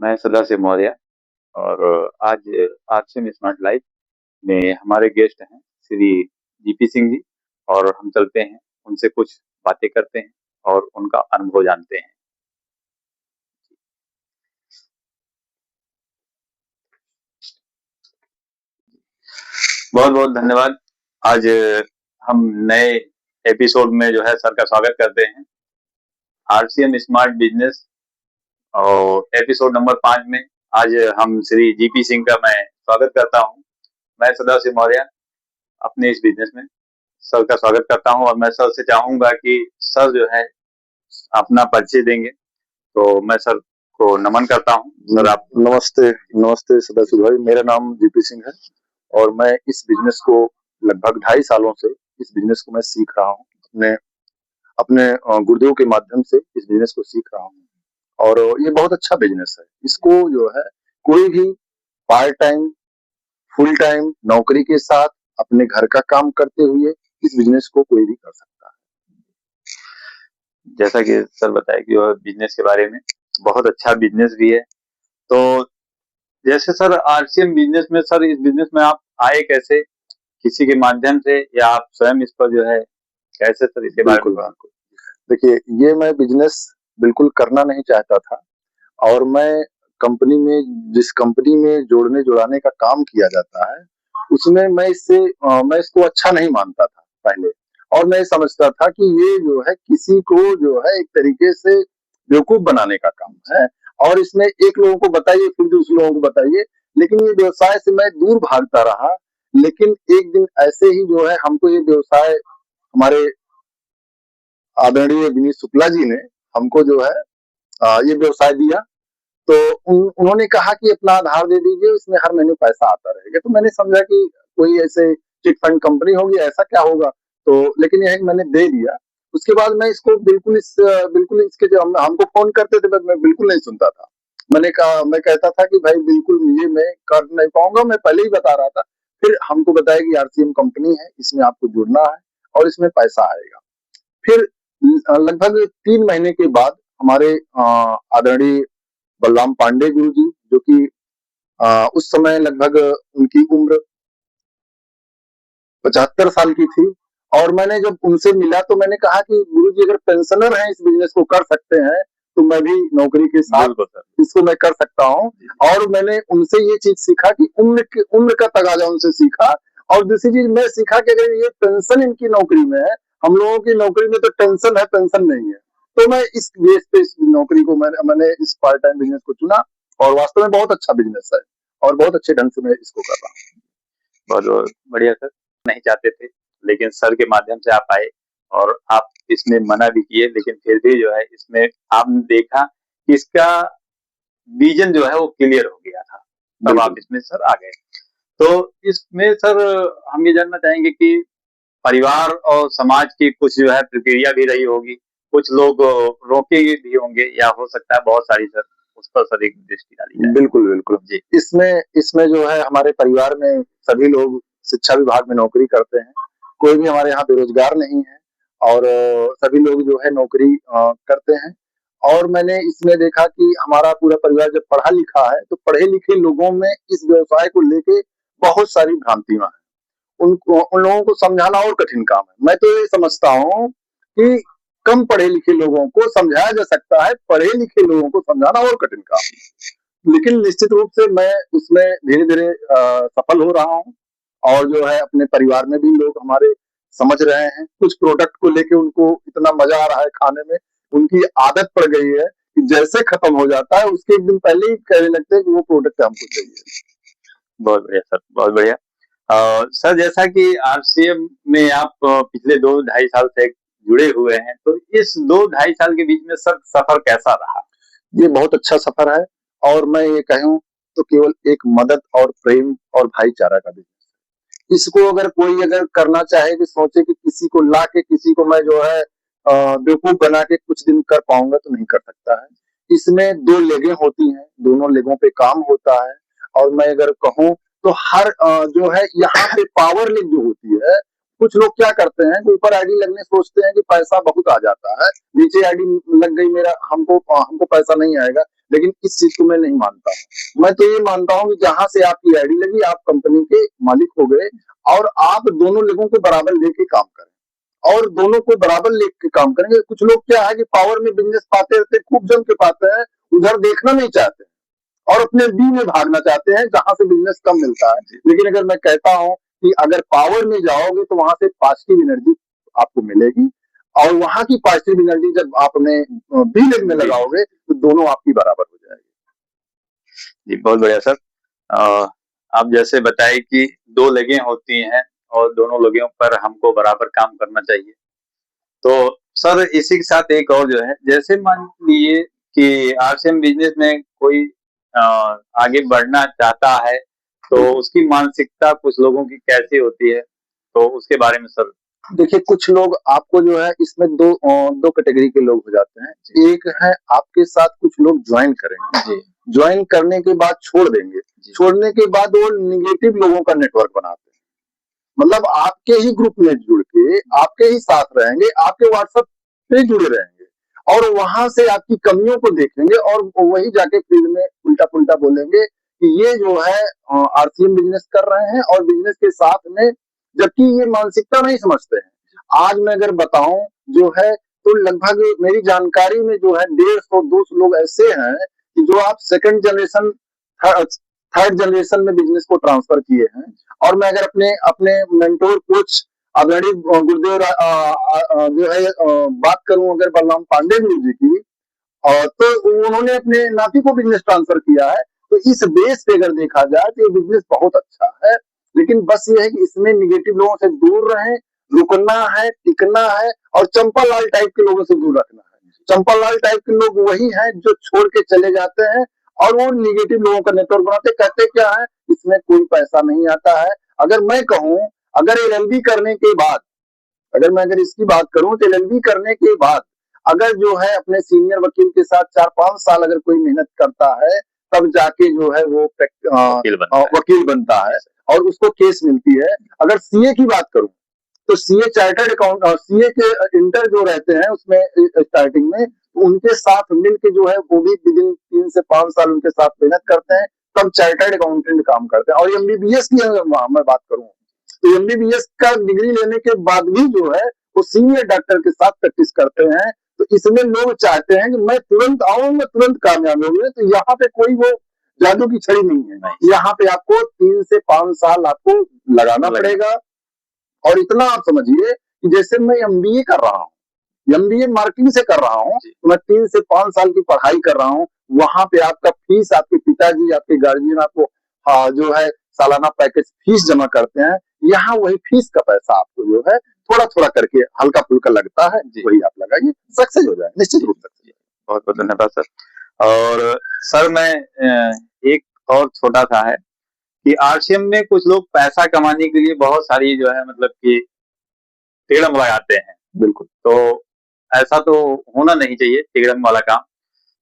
मैं सदाशिव मौर्य और आज आरसीएम स्मार्ट लाइफ में हमारे गेस्ट हैं श्री जीपी सिंह जी। और हम चलते हैं उनसे कुछ बातें करते हैं और उनका अनुभव जानते हैं। बहुत बहुत धन्यवाद। आज हम नए एपिसोड में जो है सर का स्वागत करते हैं आरसीएम स्मार्ट बिजनेस और एपिसोड नंबर 5 में। आज हम श्री जीपी सिंह का मैं स्वागत करता हूं। मैं सदाशिव मौर्य अपने इस बिजनेस में सर का स्वागत करता हूं और मैं सर से चाहूंगा कि सर जो है अपना परिचय देंगे। तो मैं सर को नमन करता हूं। सर आप नमस्ते। नमस्ते सदाशिव भाई, मेरा नाम जीपी सिंह है और मैं इस बिजनेस को लगभग 2.5 सालों से इस बिजनेस को मैं सीख रहा हूँ। अपने अपने गुरुदेव के माध्यम से इस बिजनेस को सीख रहा हूँ और ये बहुत अच्छा बिजनेस है। इसको जो है कोई भी पार्ट टाइम, फुल टाइम नौकरी के साथ अपने घर का काम करते हुए इस बिजनेस को कोई भी कर सकता है। जैसा कि सर बताया कि वह बिजनेस के बारे में बहुत अच्छा बिजनेस भी है। तो जैसे सर आरसीएम बिजनेस में, सर इस बिजनेस में आप आए कैसे, किसी के माध्यम से या आप स्वयं इस पर जो है कैसे, सर इसके बारे में? बिल्कुल। देखिए, ये मैं बिजनेस बिल्कुल करना नहीं चाहता था और मैं कंपनी में, जिस कंपनी में जोड़ने जुड़ाने का काम किया जाता है उसमें मैं इसको अच्छा नहीं मानता था पहले। और मैं समझता था कि ये जो है किसी को जो है एक तरीके से बेवकूफ बनाने का काम है और इसमें एक लोगों को बताइए फिर दूसरे लोगों को बताइए। लेकिन ये व्यवसाय से मैं दूर भागता रहा। लेकिन एक दिन ऐसे ही जो है हमको ये व्यवसाय, हमारे आदरणीय विनीत शुक्ला जी ने हमको जो है ये व्यवसाय दिया। तो उन्होंने कहा कि अपना आधार दे दीजिए, इसमें हर महीने पैसा आता रहेगा। तो मैंने समझा कि कोई ऐसे चिट फंड कंपनी होगी, ऐसा क्या होगा। तो लेकिन यह मैंने दे दिया। उसके बाद मैं इसको बिल्कुल इसके जो हमको फोन करते थे मैं बिल्कुल नहीं सुनता था। मैं कहता था कि भाई बिल्कुल ये मैं कर नहीं पाऊंगा, मैं पहले ही बता रहा था। फिर हमको बताया कि आरसीएम कंपनी है, इसमें आपको जुड़ना है और इसमें पैसा आएगा। फिर लगभग 3 महीने के बाद हमारे आदरणीय बलराम पांडे गुरु जी, जो कि उस समय लगभग उनकी उम्र 75 साल की थी। और मैंने जब उनसे मिला तो मैंने कहा कि गुरु जी अगर पेंशनर हैं, इस बिजनेस को कर सकते हैं तो मैं भी नौकरी के साथ इसको मैं कर सकता हूँ। और मैंने उनसे ये चीज सीखा कि उम्र का तगाजा उनसे सीखा। और दूसरी चीज मैं सीखा कि अगर ये पेंशन इनकी नौकरी में है, हम लोगों की नौकरी में तो टेंशन है, पेंशन नहीं है। तो मैं इस बेस पे इस नौकरी को मैंने इस पार्ट टाइम बिजनेस को चुना और वास्तव में बहुत अच्छा बिजनेस है और बहुत अच्छे ढंग से मैं इसको कर रहा हूँ। बहुत बहुत बढ़िया सर। नहीं चाहते थे लेकिन सर के माध्यम से आप आए और आप इसमें मना भी किए, लेकिन फिर भी जो है इसमें आपने देखा कि इसका विजन जो है वो क्लियर हो गया था, तब आप इसमें सर आ गए। तो इसमें सर हम ये जानना चाहेंगे कि परिवार और समाज की कुछ जो है प्रक्रिया भी रही होगी, कुछ लोग रोके भी होंगे या हो सकता है बहुत सारी, सर उस पर सर एक दृष्टि डाली जाए। बिल्कुल बिल्कुल जी। इसमें जो है हमारे परिवार में सभी लोग शिक्षा विभाग में नौकरी करते हैं। कोई भी हमारे यहाँ बेरोजगार नहीं है और सभी लोग जो है नौकरी करते हैं। और मैंने इसमें देखा कि हमारा पूरा परिवार जब पढ़ा लिखा है तो पढ़े लिखे लोगों में इस व्यवसाय को लेके बहुत सारी भ्रांतियां हैं। उन लोगों को समझाना और कठिन काम है। मैं तो ये समझता हूँ कि कम पढ़े लिखे लोगों को समझाया जा सकता है, पढ़े लिखे लोगों को समझाना और कठिन काम है। लेकिन निश्चित रूप से मैं उसमें धीरे धीरे सफल हो रहा हूँ और जो है अपने परिवार में भी लोग हमारे समझ रहे हैं। कुछ प्रोडक्ट को लेके उनको इतना मजा आ रहा है खाने में, उनकी आदत पड़ गई है कि जैसे खत्म हो जाता है उसके एक दिन पहले ही कहने लगते हैं कि वो प्रोडक्ट हमको चाहिए। बहुत बढ़िया सर, बहुत बढ़िया। सर जैसा कि आरसीएम में आप पिछले 2-2.5 साल से जुड़े हुए हैं, तो इस 2-2.5 साल के बीच में सर सफर कैसा रहा? ये बहुत अच्छा सफर है और मैं ये कहूँ तो केवल एक मदद और प्रेम और भाईचारा का बिजनेस। इसको अगर कोई करना चाहे कि सोचे कि किसी को ला के किसी को मैं जो है बेवकूफ बना के कुछ दिन कर पाऊंगा, तो नहीं कर सकता है। इसमें 2 लेगें होती हैं, दोनों लेगों पे काम होता है। और मैं अगर कहूँ तो हर जो है यहाँ पे पावर लेग जो होती है कुछ लोग क्या करते हैं कि ऊपर आईडी लगने सोचते हैं कि पैसा बहुत आ जाता है, नीचे आईडी लग गई मेरा, हमको हमको पैसा नहीं आएगा। लेकिन इस चीज को मैं नहीं मानता हूँ। मैं तो ये मानता हूँ कि जहां से आपकी आईडी लगी, आप कंपनी के मालिक हो गए और आप दोनों लोगों को बराबर लेके काम करें और दोनों को बराबर लेके काम करेंगे। कुछ लोग क्या है कि पावर में बिजनेस पाते रहते, खूब जम के पाते हैं, उधर देखना नहीं चाहते और अपने बी में भागना चाहते हैं जहां से बिजनेस कम मिलता है। लेकिन अगर मैं कहता हूं कि अगर पावर में जाओगे तो वहां से पॉजिटिव एनर्जी आपको मिलेगी और वहां की पॉजिटिव एनर्जी जब आपने बी लेग में लगाओगे तो दोनों आपकी बराबर हो जाएगी। जी, बहुत बढ़िया सर। आप जैसे बताए कि 2 लेगें होती हैं और दोनों लेगों पर हमको बराबर काम करना चाहिए। तो सर इसी के साथ एक और जो है, जैसे मान लीजिए कि आरसीएम बिजनेस में कोई आगे बढ़ना चाहता है, तो उसकी मानसिकता कुछ लोगों की कैसी होती है? तो उसके बारे में सर। देखिए, कुछ लोग आपको जो है इसमें दो कैटेगरी के लोग हो जाते हैं। एक है आपके साथ कुछ लोग ज्वाइन करेंगे, ज्वाइन करने के बाद छोड़ देंगे, छोड़ने के बाद वो निगेटिव लोगों का नेटवर्क बनाते हैं। मतलब आपके ही ग्रुप में जुड़ के आपके ही साथ रहेंगे, आपके व्हाट्सएप पे जुड़े रहेंगे और वहां से आपकी कमियों को देखेंगे और वही जाके फील्ड में उल्टा पुल्टा बोलेंगे कि ये जो है आरसीएम बिजनेस कर रहे हैं और बिजनेस के साथ में, जबकि ये मानसिकता नहीं समझते हैं। आज मैं अगर बताऊं जो है तो लगभग मेरी जानकारी में जो है 150-200 लोग ऐसे हैं कि जो आप सेकंड जनरेशन, थर्ड जनरेशन में बिजनेस को ट्रांसफर किए हैं। और मैं अगर अपने अपने मेंटोर कोच आदरणीय गुरुदेव जो है बात करूं अगर बलराम पांडे गुरु जी की, तो उन्होंने अपने नाती को बिजनेस ट्रांसफर किया है। तो इस बेस पे अगर देखा जाए तो ये बिजनेस बहुत अच्छा है, लेकिन बस ये है कि इसमें निगेटिव लोगों से दूर रहें, रुकना है, टिकना है और चंपा लाल टाइप के लोगों से दूर रखना है। चंपा लाल टाइप के लोग वही हैं जो छोड़ के चले जाते हैं और वो निगेटिव लोगों का नेटवर्क बनाते, कहते क्या है इसमें कोई पैसा नहीं आता है। अगर मैं कहूं, अगर एलएलबी करने के बाद, अगर इसकी बात करूं तो एलएलबी करने के बाद अगर जो है अपने सीनियर वकील के साथ 4-5 साल अगर कोई मेहनत करता है, तब जाके जो है वो वकील बनता है और उसको केस मिलती है। अगर सीए की बात करूं तो सीए चार्टर्ड अकाउंट, सीए के इंटर जो रहते हैं उसमें स्टार्टिंग में, उनके साथ मिलके जो है वो भी विदिन 3 से 5 साल उनके साथ मेहनत करते हैं, तब चार्टर्ड अकाउंटेंट काम करते हैं। और एमबीबीएस की मैं बात करूं तो एमबीबीएस का डिग्री लेने के बाद भी जो है वो सीनियर डॉक्टर के साथ प्रैक्टिस करते हैं। तो इसमें लोग चाहते हैं कि मैं तुरंत आऊं, मैं तुरंत कामयाब हो गए। तो यहाँ पे कोई वो जादू की छड़ी नहीं है, यहाँ पे आपको 3 से 5 साल आपको लगाना पड़ेगा। और इतना आप समझिए कि जैसे मैं एमबीए कर रहा हूँ, एमबीए मार्केटिंग से कर रहा हूँ, तो मैं 3 से 5 साल की पढ़ाई कर रहा हूँ। वहां पे आपका फीस, आपके पिताजी, आपके गार्जियन आपको जो है सालाना पैकेज फीस जमा करते हैं। यहाँ वही फीस का पैसा आपको जो है थोड़ा थोड़ा करके हल्का फुल्का लगता है, वही आप लगाइए, सक्सेस हो जाए निश्चित रूप से। बहुत बहुत धन्यवाद सर। और सर मैं एक और छोटा सा है कि आरसीएम में कुछ लोग पैसा कमाने के लिए बहुत सारी जो है मतलब कि टेढ़म लगाते हैं। बिल्कुल। तो ऐसा तो होना नहीं चाहिए, टेढ़म वाला काम,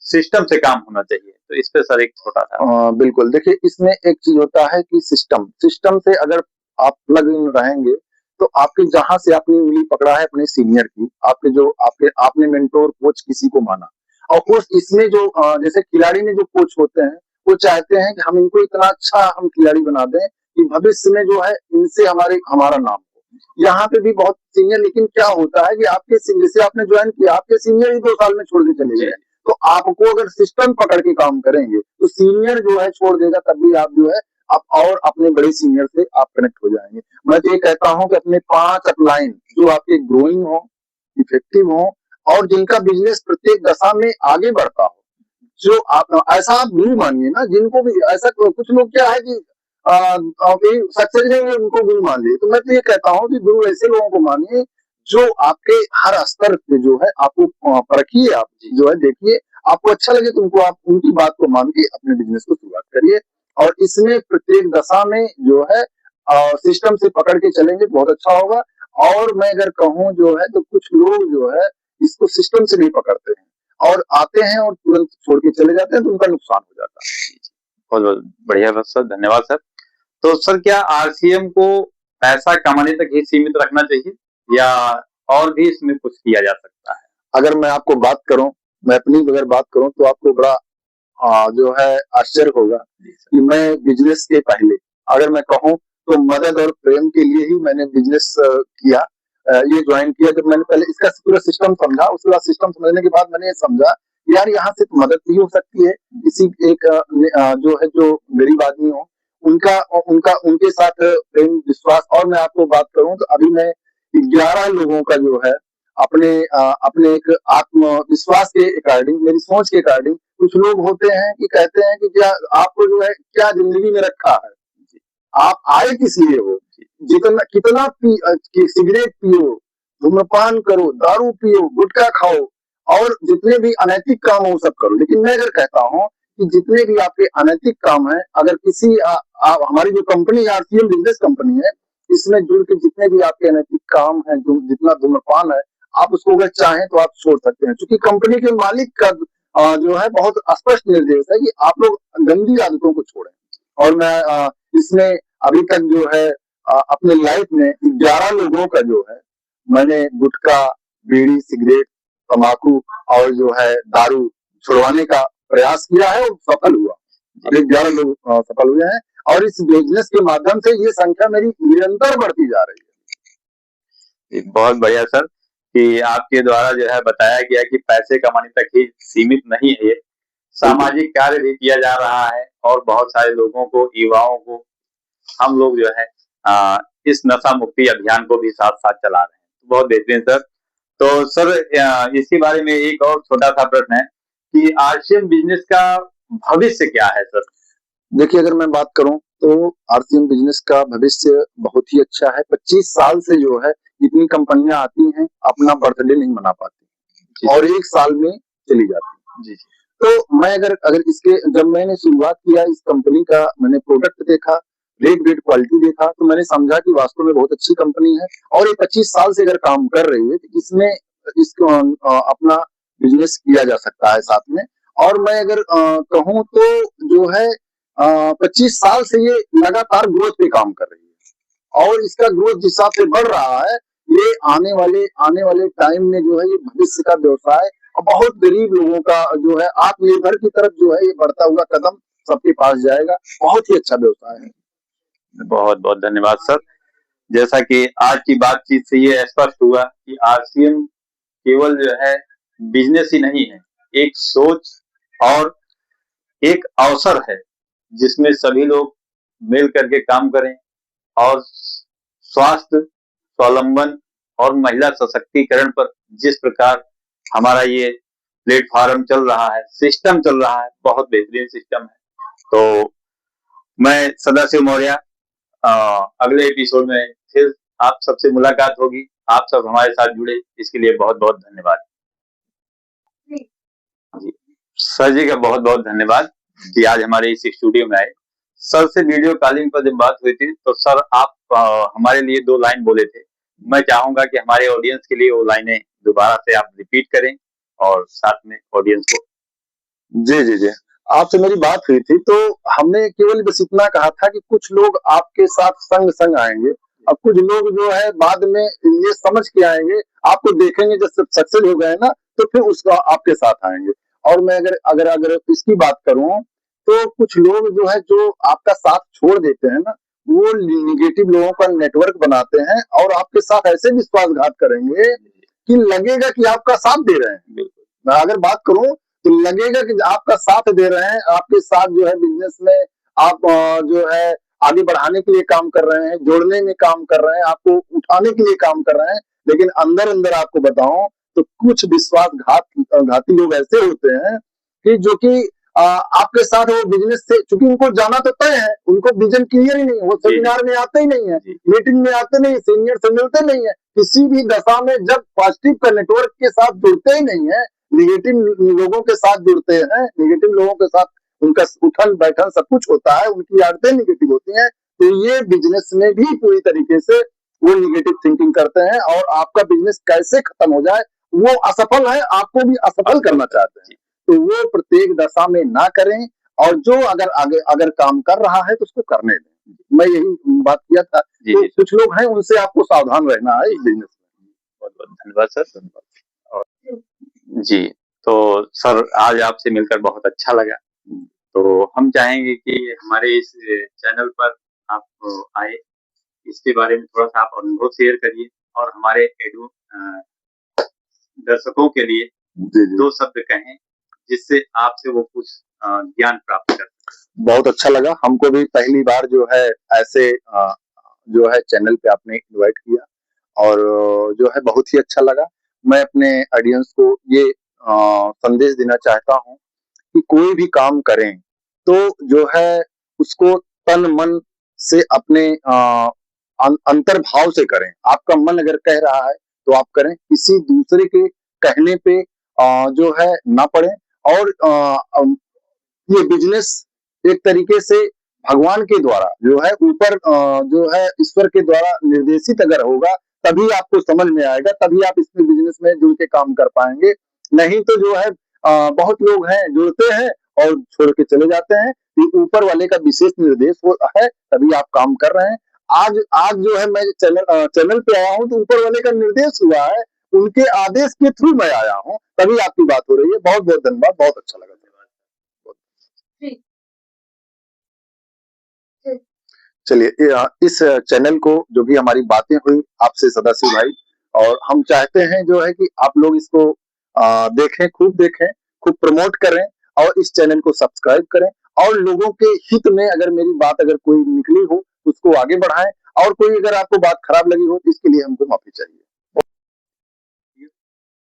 सिस्टम से काम होना चाहिए। तो इस पे सर एक छोटा सा। बिल्कुल, देखिए इसमें एक चीज होता है कि सिस्टम से अगर आप प्लग इन रहेंगे तो आपके जहां से आपने उंगली पकड़ा है अपने सीनियर की, आपने मेंटोर कोच किसी को माना और उस इसमें जो जैसे खिलाड़ी में जो कोच होते हैं वो चाहते हैं कि हम इनको इतना अच्छा हम खिलाड़ी बना दें कि भविष्य में जो है इनसे हमारा नाम हो। यहाँ पे भी बहुत सीनियर, लेकिन क्या होता है कि आपके जैसे आपने ज्वाइन किया, आपके सीनियर ही 2 साल में छोड़ के चले गए। तो आपको अगर सिस्टम पकड़ के काम करेंगे तो सीनियर जो है छोड़ देगा, तब भी आप जो है आप और अपने बड़े सीनियर से आप कनेक्ट हो जाएंगे। मैं तो ये कहता हूं कि अपने 5 अपलाइन जो आपके ग्रोइंग हो, इफेक्टिव हो और जिनका बिजनेस प्रत्येक दशा में आगे बढ़ता हो, जो आप ऐसा आप गुरु मानिए ना, जिनको भी ऐसा कुछ लोग क्या है कि सक्सेस नहीं उनको गुरु मान लिए। तो मैं तो ये कहता हूँ कि गुरु ऐसे लोगों को मानिए जो आपके हर स्तर पे जो है आपको परखिए, आप जो है देखिए, आपको अच्छा लगे तो उनको आप उनकी बात को मान के अपने बिजनेस को शुरुआत करिए। और इसमें प्रत्येक दशा में जो है सिस्टम से पकड़ के चलेंगे बहुत अच्छा होगा। और मैं अगर कहूँ जो है तो कुछ लोग जो है इसको सिस्टम से नहीं पकड़ते हैं और आते हैं और तुरंत छोड़ के चले जाते हैं, तो उनका नुकसान हो जाता है। बहुत बहुत बढ़िया सर, धन्यवाद सर। तो सर क्या आरसीएम को पैसा कमाने तक ही सीमित रखना चाहिए या और भी इसमें कुछ किया जा सकता है? अगर मैं आपको बात करूं, मैं अपनी अगर बात करूं तो आपको बड़ा जो है आश्चर्य होगा कि मैं बिजनेस के पहले अगर मैं कहूं तो मदद और प्रेम के लिए ही मैंने बिजनेस किया, ये ज्वाइन किया। जब मैंने पहले इसका पूरा सिस्टम समझा, उसके बाद सिस्टम समझने के बाद मैंने ये समझा यार यहाँ से तो मदद भी हो सकती है, किसी एक जो है जो गरीब आदमी हो उनका उनका उनके साथ प्रेम विश्वास। और मैं आपको बात करूं तो अभी मैं 11 लोगों का जो है अपने एक आत्मविश्वास के अकॉर्डिंग, मेरी सोच के अकॉर्डिंग, कुछ लोग होते हैं कि कहते हैं कि क्या आपको जो है क्या जिंदगी में रखा है, आप आए किस लिए हो, जितना कितना सिगरेट पियो, धूम्रपान करो, दारू पियो, गुटखा खाओ और जितने भी अनैतिक काम हो सब करो। लेकिन मैं अगर कहता हूँ कि जितने भी आपके अनैतिक काम है, अगर किसी हमारी जो कंपनी आरसीएम बिजनेस कंपनी है, इसमें जुड़ के जितने भी आपके अनैतिक काम है, जितना धूम्रपान है, आप उसको अगर चाहें तो आप छोड़ सकते हैं, क्योंकि कंपनी के मालिक का जो है बहुत स्पष्ट निर्देश है कि आप लोग गंदी आदतों को छोड़ें। और मैं इसमें अभी तक जो है अपने लाइफ में 11 लोगों का जो है मैंने गुटखा, बीड़ी, सिगरेट, तंबाकू और जो है दारू छुड़वाने का प्रयास किया है और सफल हुआ। अभी 11 लोग सफल हुए हैं और इस बिजनेस के माध्यम से ये संख्या मेरी निरंतर बढ़ती जा रही है। बहुत बढ़िया सर कि आपके द्वारा जो है बताया गया कि पैसे कमाने तक ही सीमित नहीं है, ये सामाजिक कार्य भी किया जा रहा है और बहुत सारे लोगों को, युवाओं को हम लोग जो है इस नशा मुक्ति अभियान को भी साथ साथ चला रहे हैं। बहुत बेहतरीन सर। तो सर इसी बारे में एक और छोटा सा प्रश्न है कि आरसीएम बिजनेस का भविष्य क्या है सर? देखिए अगर मैं बात करूं तो आरसीएम बिजनेस का भविष्य बहुत ही अच्छा है। 25 साल से जो है इतनी कंपनियां आती हैं, अपना बर्थडे नहीं मना पाती और 1 साल में चली जाती। जी। तो मैं अगर अगर इसके जब मैंने शुरुआत किया इस कंपनी का, मैंने प्रोडक्ट देखा, रेट वेट क्वालिटी देखा, तो मैंने समझा कि वास्तव में बहुत अच्छी कंपनी है और ये 25 साल से अगर काम कर रही है तो इसमें इसको अपना बिजनेस किया जा सकता है साथ में। और मैं अगर कहूँ तो जो है 25 साल से ये लगातार ग्रोथ पे काम कर रही है और इसका ग्रोथ जिस हिसाब से बढ़ रहा है, ये आने वाले टाइम में जो है ये भविष्य का व्यवसाय और बहुत गरीब लोगों का जो है आत्मनिर्भर की तरफ जो है ये बढ़ता हुआ कदम सबके पास जाएगा। बहुत ही अच्छा व्यवसाय है। बहुत बहुत धन्यवाद सर। जैसा कि आज की बातचीत से ये स्पष्ट हुआ कि आरसीएम केवल जो है बिजनेस ही नहीं है, एक सोच और एक अवसर है जिसमें सभी लोग मिल करके काम करें और स्वास्थ्य, स्वावलंबन और महिला सशक्तिकरण पर जिस प्रकार हमारा ये प्लेटफॉर्म चल रहा है, सिस्टम चल रहा है, बहुत बेहतरीन सिस्टम है। तो मैं सदाशिव मौर्य, अगले एपिसोड में फिर आप सबसे मुलाकात होगी। आप सब हमारे साथ जुड़े इसके लिए बहुत बहुत धन्यवाद जी। सर जी का बहुत बहुत धन्यवाद कि आज हमारे इस स्टूडियो में आए। सर से वीडियो कॉलिंग पर जब बात हुई थी तो सर आप हमारे लिए 2 लाइन बोले थे। मैं चाहूंगा कि हमारे ऑडियंस के लिए वो लाइनें दोबारा से आप रिपीट करें और साथ में ऑडियंस को। जी जी जी, आपसे मेरी बात हुई थी तो हमने केवल बस इतना कहा था कि कुछ लोग आपके साथ संग संग आएंगे और कुछ लोग जो है बाद में ये समझ के आएंगे, आपको देखेंगे जब सक्सेस हो गए ना तो फिर उसका आपके साथ आएंगे। और मैं अगर अगर अगर इसकी बात करूं तो कुछ लोग जो है जो आपका साथ छोड़ देते हैं ना, वो निगेटिव लोगों का नेटवर्क बनाते हैं और आपके साथ ऐसे विश्वासघात करेंगे कि लगेगा कि आपका साथ दे रहे हैं। मैं अगर बात करूं तो लगेगा कि आपका साथ दे रहे हैं, आपके साथ जो है बिजनेस में आप जो है आगे बढ़ाने के लिए काम कर रहे हैं, जोड़ने में काम कर रहे हैं, आपको उठाने के लिए काम कर रहे हैं। लेकिन अंदर अंदर आपको बताऊं तो कुछ घाती लोग ऐसे होते हैं कि जो कि आपके साथ वो बिजनेस से, चूंकि उनको जाना तो तय है, उनको विजन क्लियर ही नहीं है, वो सेमिनार में आते ही नहीं है, मीटिंग में आते नहीं, सीनियर से मिलते नहीं है, किसी भी दशा में जब पॉजिटिव का नेटवर्क के साथ जुड़ते ही नहीं है, निगेटिव लोगों के साथ जुड़ते हैं, निगेटिव लोगों के साथ उनका उठन बैठन सब कुछ होता है, उनकी आदतें निगेटिव होती हैं, तो ये बिजनेस में भी पूरी तरीके से वो निगेटिव थिंकिंग करते हैं और आपका बिजनेस कैसे खत्म हो जाए, वो असफल है, आपको भी असफल करना चाहते हैं। तो वो प्रत्येक दशा में ना करें और जो अगर काम कर रहा है तो उसको करने दें। मैं यही बात किया था। जी, तो जी, कुछ लोग हैं उनसे आपको सावधान रहना है इस बिज़नेस में। बहुत-बहुत धन्यवाद सर। और जी, तो सर आज आपसे मिलकर बहुत अच्छा लगा। तो हम चाहेंगे कि हमारे इस चैनल पर आप आएँ, इसके बारे में थोड़ा-सा आप अनुभव शेयर करिए और हमारे दर्शकों के लिए जी, जी। 2 शब्द कहें, जिससे आपसे वो कुछ ज्ञान प्राप्त कर सकें। बहुत अच्छा लगा। हमको भी पहली बार जो है ऐसे जो है चैनल पे आपने इनवाइट किया और जो है बहुत ही अच्छा लगा। मैं अपने ऑडियंस को ये संदेश देना चाहता हूँ कि कोई भी काम करें, तो जो है उसको तन-मन से अपने अंतर्भाव से करें। आपका मन अगर कह रहा है, तो आप करें। किसी दूसरे के कहने पे जो है ना पड़ें और ये बिज़नेस एक तरीके से भगवान के द्वारा जो है ऊपर जो है ईश्वर के द्वारा निर्देशित अगर होगा, तभी आपको समझ में आएगा, तभी आप इसमें बिज़नेस में जुड़ के काम कर पाएँगे। नहीं तो जो है बहुत लोग हैं जुड़ते हैं और छोड़ के चले जाते हैं। ये ऊपर वाले का विशेष निर्देश वो है, तभी आप काम कर रहे हैं। आज आज जो है मैं चैनल पे आया हूँ तो ऊपर वाले का निर्देश हुआ है, उनके आदेश के थ्रू मैं आया हूँ, तभी आपकी बात हो रही है। बहुत-बहुत धन्यवाद, बहुत अच्छा लगा। चलिए इस चैनल को जो भी हमारी बातें हुई आपसे सदाशिव भाई और हम चाहते हैं जो है कि आप लोग इसको देखें, खूब प्रमोट करें और इस चैनल को सब्सक्राइब करें और लोगों के हित में अगर मेरी बात अगर कोई निकली हो उसको आगे बढ़ाएं और कोई अगर आपको बात खराब लगी हो इसके लिए हमको माफी चाहिए।